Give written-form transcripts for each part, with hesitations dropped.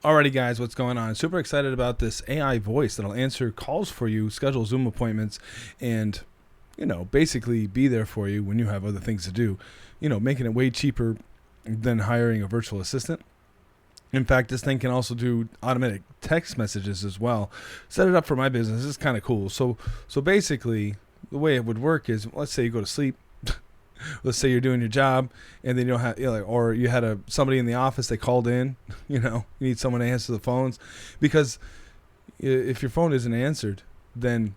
Alrighty, guys, what's going on? Super excited about this AI voice that'll answer calls for you, schedule Zoom appointments, and basically be there for you when you have other things to do. Making it way cheaper than hiring a virtual assistant. In fact, this thing can also do automatic text messages as well. Set it up for my business. It's kind of cool. So basically, the way it would work is, let's say you go to sleep. Let's say you're doing your job, and then you don't have, or you had somebody in the office. They called in. You need someone to answer the phones, because if your phone isn't answered, then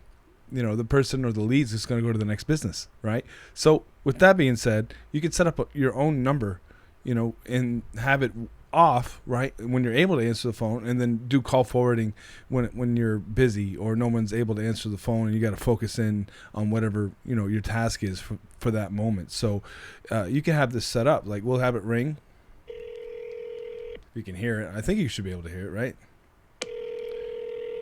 the person or the leads is going to go to the next business, right? So with that being said, you can set up your own number, and have it off, right, when you're able to answer the phone, and then do call forwarding when you're busy or no one's able to answer the phone and you got to focus in on whatever your task is for that moment. So you can have this set up, like we'll have it ring. You can hear it. I think you should be able to hear it, right?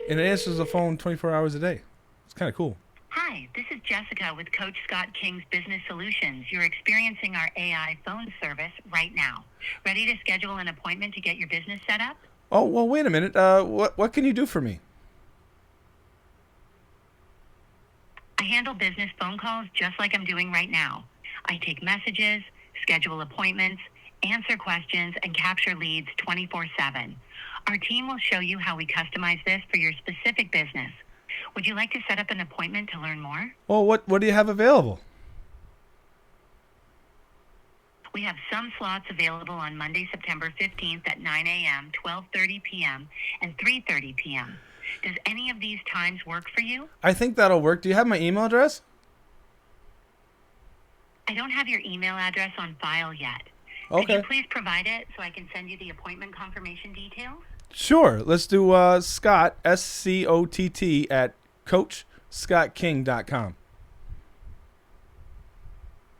And it answers the phone 24 hours a day. It's kind of cool. Hi, this is Jessica with Coach Scott King's Business Solutions. You're experiencing our AI phone service right now. Ready to schedule an appointment to get your business set up? Oh, well, wait a minute. What can you do for me? I handle business phone calls just like I'm doing right now. I take messages, schedule appointments, answer questions, and capture leads 24/7. Our team will show you how we customize this for your specific business. Would you like to set up an appointment to learn more? Well, what do you have available? We have some slots available on Monday, September 15th at 9 a.m., 12:30 p.m., and 3:30 p.m. Does any of these times work for you? I think that'll work. Do you have my email address? I don't have your email address on file yet. Okay. Could you please provide it so I can send you the appointment confirmation details? Sure. Let's do Scott, SCOTT, at CoachScottKing.com.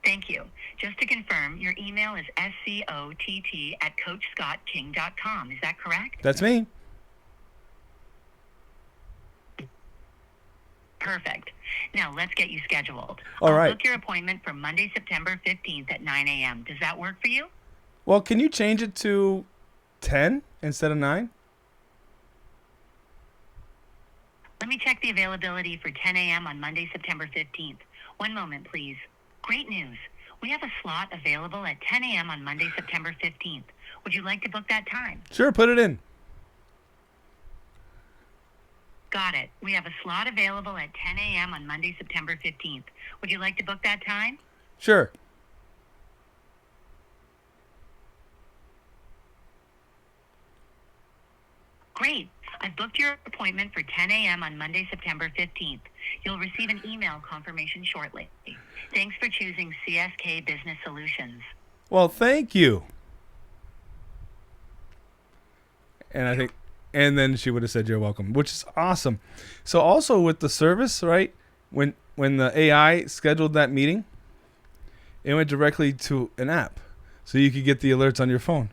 Thank you. Just to confirm, your email is SCOTT at CoachScottKing.com. Is that correct? That's me. Perfect. Now let's get you scheduled. All right. I'll book your appointment for Monday, September 15th at 9 a.m. Does that work for you? Well, can you change it to 10 instead of 9? Let me check the availability for 10 a.m. on Monday, September 15th. One moment, please. Great news. We have a slot available at 10 a.m. on Monday, September 15th. Would you like to book that time? Sure, put it in. Got it. We have a slot available at 10 a.m. on Monday, September 15th. Would you like to book that time? Sure. Great. I've booked your appointment for 10 a.m. on Monday, September 15th. You'll receive an email confirmation shortly. Thanks for choosing CSK Business Solutions. Well, thank you. And then she would have said you're welcome, which is awesome. So also with the service, right? When the AI scheduled that meeting, it went directly to an app, so you could get the alerts on your phone,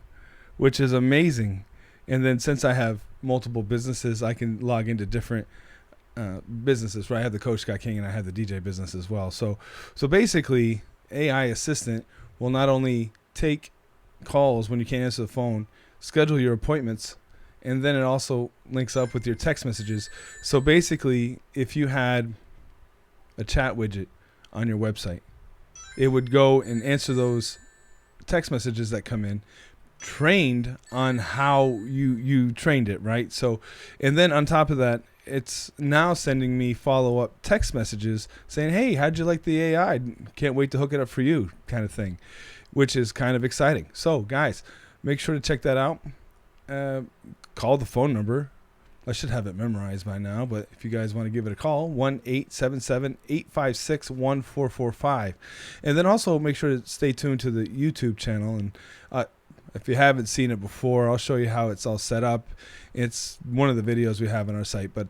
which is amazing. And then since I have multiple businesses, I can log into different businesses, right? I have the Coach Scott King and I have the DJ business as well. So basically, AI assistant will not only take calls when you can't answer the phone, schedule your appointments, and then it also links up with your text messages. So basically, if you had a chat widget on your website, it would go and answer those text messages that come in, trained on how you trained it, right? So, and then on top of that, it's now sending me follow-up text messages saying, hey, how'd you like the AI? Can't wait to hook it up for you, kind of thing, which is kind of exciting. So guys, make sure to check that out. Call the phone number. I should have it memorized by now, but if you guys want to give it a call, 1-877-856-1445. And then also make sure to stay tuned to the YouTube channel. And if you haven't seen it before, I'll show you how it's all set up. It's one of the videos we have on our site, but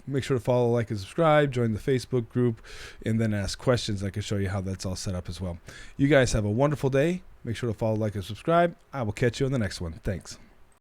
make sure to follow, like, and subscribe, join the Facebook group, and then ask questions. I can show you how that's all set up as well. You guys have a wonderful day. Make sure to follow, like, and subscribe. I will catch you on the next one. Thanks.